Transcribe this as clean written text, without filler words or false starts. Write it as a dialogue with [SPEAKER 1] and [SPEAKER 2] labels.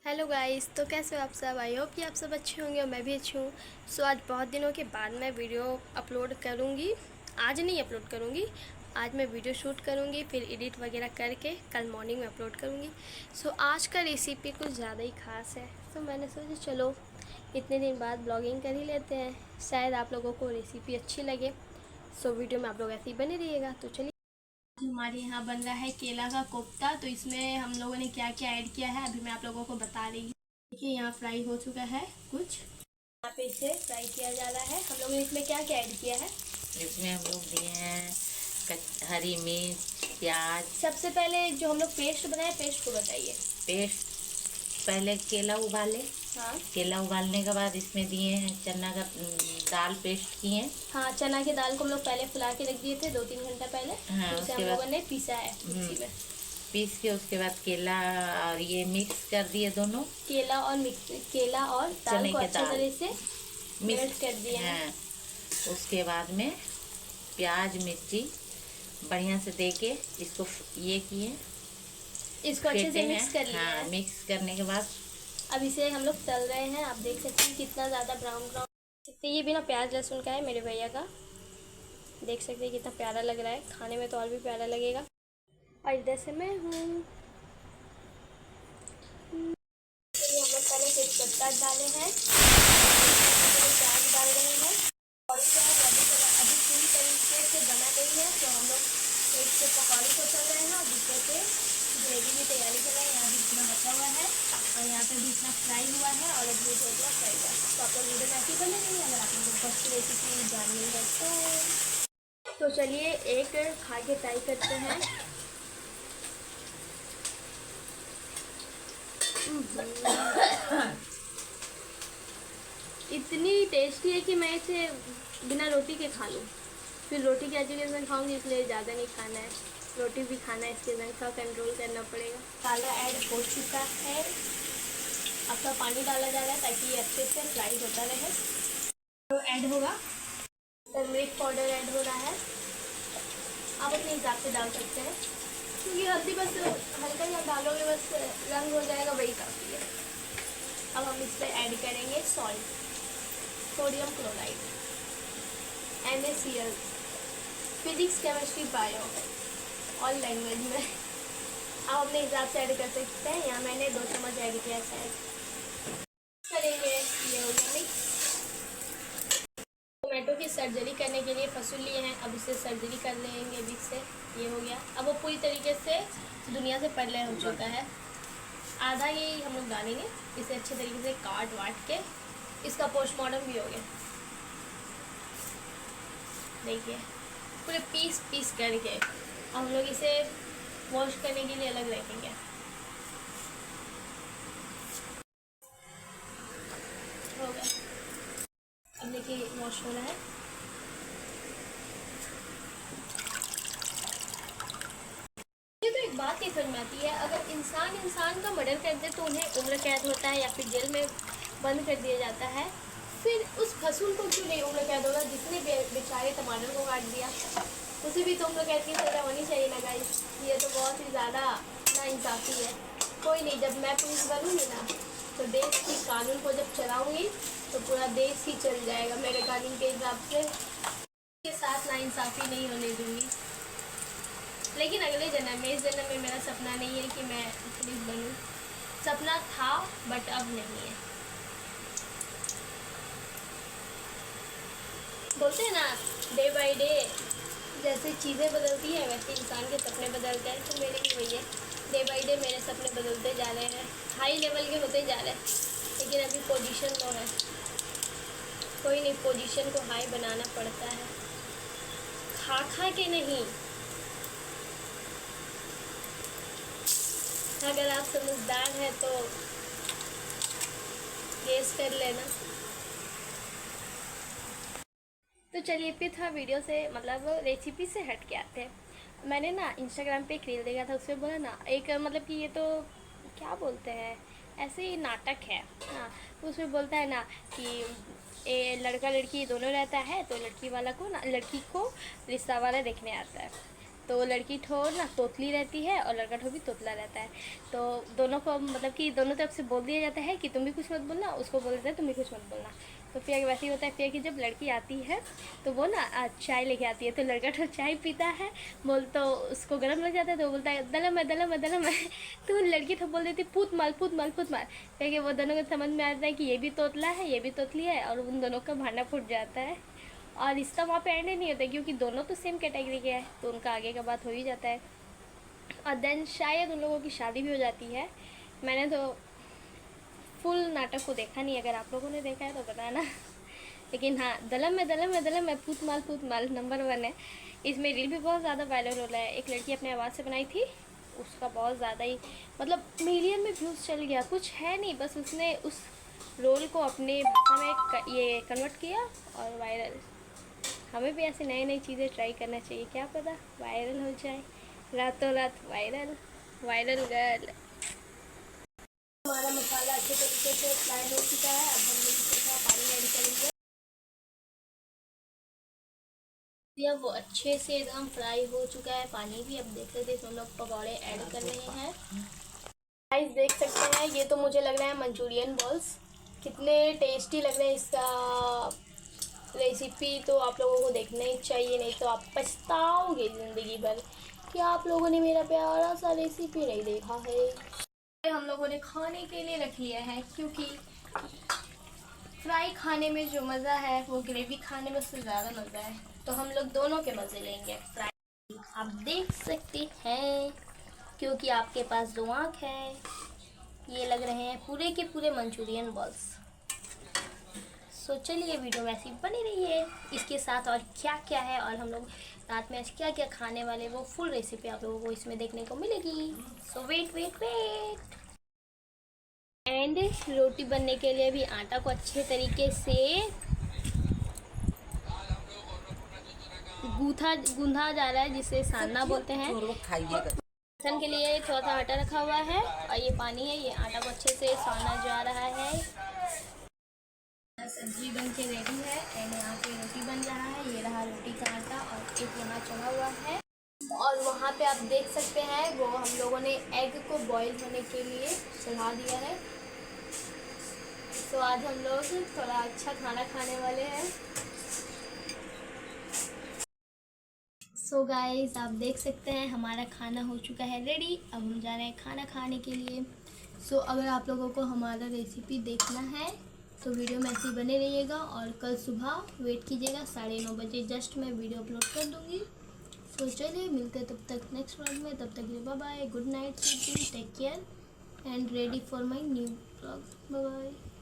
[SPEAKER 1] Hello guys, तो कैसे हो आप सब। आई होप कि आप सब अच्छे होंगे और मैं भी अच्छी हूँ। सो आज बहुत दिनों के बाद मैं वीडियो अपलोड करूँगी। आज नहीं अपलोड करूँगी, आज मैं वीडियो शूट करूँगी, फिर एडिट वगैरह करके कल मॉर्निंग में अपलोड करूँगी। सो आज का रेसिपी कुछ ज़्यादा ही ख़ास है, तो मैंने सोचा चलो इतने दिन बाद ब्लॉगिंग कर ही लेते हैं, शायद आप लोगों को रेसिपी अच्छी लगे। सो वीडियो में आप लोग ऐसे ही बने रहिएगा। तो चलिए, हमारे यहाँ बन रहा है केला का कोफ्ता। तो इसमें हम लोगों ने क्या क्या ऐड किया है अभी मैं आप लोगों को बता रही हूँ। देखिए, यहाँ फ्राई हो चुका है कुछ, यहाँ पे इसे फ्राई किया जा रहा है। हम लोगों ने इसमें क्या क्या ऐड किया है।
[SPEAKER 2] इसमें हम लोग दिए हैं हरी मिर्च, प्याज।
[SPEAKER 1] सबसे पहले जो हम लोग पेस्ट बनाए, पेस्ट को बताइए।
[SPEAKER 2] पेस्ट पहले केला उबाले।
[SPEAKER 1] हाँ,
[SPEAKER 2] केला उबालने के बाद इसमें दिए हैं चना का दाल पेस्ट किए।
[SPEAKER 1] हाँ, चना की दाल को हम लोग पहले फुला के रख दिए थे 2-3 घंटा पहले।
[SPEAKER 2] हाँ,
[SPEAKER 1] फिर उसे हम लोगों ने पीसा है मिक्सी में।
[SPEAKER 2] पीस के उसके बाद केला और ये मिक्स कर दिए दोनों।
[SPEAKER 1] केला और दाल
[SPEAKER 2] चने
[SPEAKER 1] को
[SPEAKER 2] के
[SPEAKER 1] अच्छे
[SPEAKER 2] दाल
[SPEAKER 1] तरह से मेल्ट
[SPEAKER 2] मिक्स
[SPEAKER 1] कर दिए हैं।
[SPEAKER 2] हाँ, उसके बाद में प्याज मिर्ची बढ़िया से दे के इसको ये किए,
[SPEAKER 1] इसको अच्छे से मिक्स कर लिया
[SPEAKER 2] हाँ,
[SPEAKER 1] है।
[SPEAKER 2] मिक्स करने के बाद
[SPEAKER 1] अब इसे हम लोग तल रहे हैं। आप देख सकते हैं कितना ज़्यादा ब्राउन ब्राउन। सकते ये बिना प्याज लहसुन का है मेरे भैया का। देख सकते हैं कितना प्यारा लग रहा है, खाने में तो और भी प्यारा लगेगा। और इधर से मैं हूँ। तो ये हम लोग पहले तेजपत्ता डाले हैं, प्याज डाल रहे हैं। और क्या है, अभी पूरी तरीके से बना नहीं है, तो हम लोग एक से पकौड़ी को चल रहे हैं और दूसरे से ग्रेवी की तैयारी कर रहे हैं। यहाँ भी इतना बचा हुआ है और यहाँ पे भी इतना फ्राई हुआ है और अभी भी थोड़ा फ्राई हुआ है। तो आप लोग वीडियो में ऐसी बने नहीं, अगर आप लोगों को फर्स्ट रेसिपी जाननी है तो चलिए एक खा के ट्राई करते हैं। इतनी टेस्टी है कि मैं इसे बिना रोटी के खा लूँ। फिर रोटी की जगह मैं खाऊंगी, इसलिए ज़्यादा नहीं खाना है, रोटी भी खाना है, इसके जगह का कंट्रोल करना पड़ेगा। मसाला ऐड हो चुका है, अब तो पानी डाला जा रहा है ताकि ये अच्छे से फ्राई होता रहे। तो ऐड होगा टर्मरिक पाउडर, ऐड हो रहा है। आप अपने हिसाब से डाल सकते हैं, क्योंकि हल्दी बस हल्का ही आप डालोगे, बस रंग हो जाएगा, वही काफ़ी है। अब हम इस पर ऐड करेंगे salt, sodium chloride, NaCl, physics chemistry bio, all language में। आप अपने हिसाब से ऐड कर सकते हैं। यहाँ मैंने 2 चम्मच ऐड किया शायद। करेंगे, ये हो गया मिक्स। टोमेटो की सर्जरी करने के लिए फसूल लिए हैं, अब इसे सर्जरी कर लेंगे बीच से। ये हो गया। अब वो पूरी तरीके से दुनिया से परले हो चुका है। आधा ही हम लोग डालेंगे, इसे अच्छे तरीके से काट वाट के। इसका पोस्टमार्टम भी हो गया, देखिए पूरे पीस पीस करके। हम लोग इसे वॉश करने के लिए अलग रखेंगे। हो गया, अब देखिए वॉश हो रहा है। ये तो एक बात नहीं समझ में आती है, अगर इंसान का मर्डर कर दे तो उन्हें उम्र कैद होता है या फिर जेल में बंद कर दिया जाता है, फिर उस फसूल को क्यों नहीं उम्र कैद होगा जिसने बेचारे टमाटर को काट दिया, उसे भी तो उम्र कैद की सज़ा होनी चाहिए ना गाइस। ये तो बहुत ही ज़्यादा नाइंसाफ़ी है। कोई नहीं, जब मैं पुलिस बनूँगी ना तो देश की कानून को जब चलाऊँगी तो पूरा देश ही चल जाएगा मेरे कानून के हिसाब से। के साथ नाइंसाफ़ी नहीं होने दूँगी। लेकिन अगले जन्म में, इस जन्म में मेरा सपना नहीं है कि मैं पुलिस बनूँ। सपना था बट अब नहीं है। बोलते हैं ना, डे बाय डे जैसे चीज़ें बदलती हैं वैसे इंसान के सपने बदलते हैं। तो मेरे भी वही है, डे बाय डे मेरे सपने बदलते जा रहे हैं, हाई लेवल के होते जा रहे हैं। लेकिन अभी पोजीशन लो है, कोई नहीं, पोजीशन को हाई बनाना पड़ता है, खा खा के नहीं। अगर आप समझदार हैं तो गेस कर लेना। तो चलिए फिर थोड़ा वीडियो से मतलब रेसिपी से हट के आते हैं। मैंने ना इंस्टाग्राम पे एक रील देखा था, उसमें बोला ना एक मतलब कि ये तो क्या बोलते हैं, ऐसे ही नाटक है। हाँ, तो उसमें बोलता है ना कि ये लड़का लड़की दोनों रहता है, तो लड़की वाला को ना, लड़की को रिश्ता वाला देखने आता है। तो लड़की ठो ना तोतली रहती है और लड़का ठो भी तोतला रहता है। तो दोनों को मतलब कि दोनों तरफ से बोल दिया जाता है कि तुम भी कुछ मत बोलना, उसको बोल देता है तुम भी कुछ मत बोलना। तो फिर वैसे ही होता है। फिर कि जब लड़की आती है तो वो ना चाय लेके आती है, तो लड़का ठो चाय पीता है, बोल तो उसको गर्म लग जाता है, तो वो बोलता है दलम है दलम है दलम है। तो लड़की ठो बोल देती फूट माल फूट माल फूट माल। फिर वो दोनों को समझ में आता है कि ये भी तोतला है ये भी तोतली है, और उन दोनों का भांडा फूट जाता है। और रिश्ता वहाँ पे एंड नहीं होता क्योंकि दोनों तो सेम कैटेगरी के हैं, तो उनका आगे का बात हो ही जाता है। और देन शायद उन लोगों की शादी भी हो जाती है। मैंने तो फुल नाटक को देखा नहीं, अगर आप लोगों ने देखा है तो बताना। लेकिन हाँ, दलम में पूत माल नंबर 1 है। इसमें रील भी बहुत ज़्यादा वायरल हो रहा है। एक लड़की अपने आवाज़ से बनाई थी, उसका बहुत ज़्यादा ही मतलब मिलियन में व्यूज़ चल गया। कुछ है नहीं, बस उसने उस रोल को अपने भाषा में ये कन्वर्ट किया और वायरल। हमें भी ऐसे नई नई चीज़ें ट्राई करना चाहिए, क्या पता वायरल हो जाए रातों रात। Viral viral girl. हमारा मसाला अच्छे तरीके से फ्राई हो चुका है। अब हम इसमें पानी ऐड करेंगे। अब वो अच्छे से एकदम फ्राई हो चुका है, पानी भी। अब देख सकते हैं इसमें हम लोग पकौड़े ऐड कर रहे हैं। गाइस देख सकते हैं, ये तो मुझे लग रहा है मंचूरियन बॉल्स। कितने टेस्टी लग रहे हैं। इसका रेसिपी तो आप लोगों को देखना ही चाहिए, नहीं तो आप पछताओगे ज़िंदगी भर कि आप लोगों ने मेरा प्यारा सा रेसिपी नहीं देखा है। हम लोगों ने खाने के लिए रख लिया है, क्योंकि फ्राई खाने में जो मज़ा है वो ग्रेवी खाने में उससे ज़्यादा मज़ा है। तो हम लोग दोनों के मज़े लेंगे। फ्राई आप देख सकते हैं, क्योंकि आपके पास 2 आँख है। ये लग रहे हैं पूरे के पूरे मंचूरियन बॉल्स। सो चलिए वीडियो वैसी बनी रही है। इसके साथ और क्या क्या है और हम लोग रात में आज क्या क्या खाने वाले, वो फुल रेसिपी आप लोगों को इसमें देखने को मिलेगी। सो वेट वेट वेट। एंड रोटी बनने के लिए भी आटा को अच्छे तरीके से गूंधा जा रहा है, जिसे सानना बोलते हैं। बेसन के लिए थोड़ा सा आटा रखा हुआ है और ये पानी है। ये आटा को अच्छे से साना जा रहा है। सब्जी बन के रेडी है एंड यहाँ पे रोटी बन रहा है। ये रहा रोटी का आटा और एक यहाँ चढ़ा हुआ है। और वहाँ पे आप देख सकते हैं वो हम लोगों ने एग को बॉईल होने के लिए चढ़ा दिया है। तो आज हम लोग थोड़ा अच्छा खाना खाने वाले हैं। सो गाइस आप देख सकते हैं हमारा खाना हो चुका है रेडी। अब हम जा रहे हैं खाना खाने के लिए। सो अगर आप लोगों को हमारा रेसिपी देखना है तो वीडियो में ऐसे ही बने रहिएगा, और कल सुबह वेट कीजिएगा 9:30 बजे जस्ट मैं वीडियो अपलोड कर दूँगी। सो चलिए मिलते हैं तब तक नेक्स्ट व्लॉग में। तब तक bye bye, good night, take care and ready for my new vlog. Bye bye.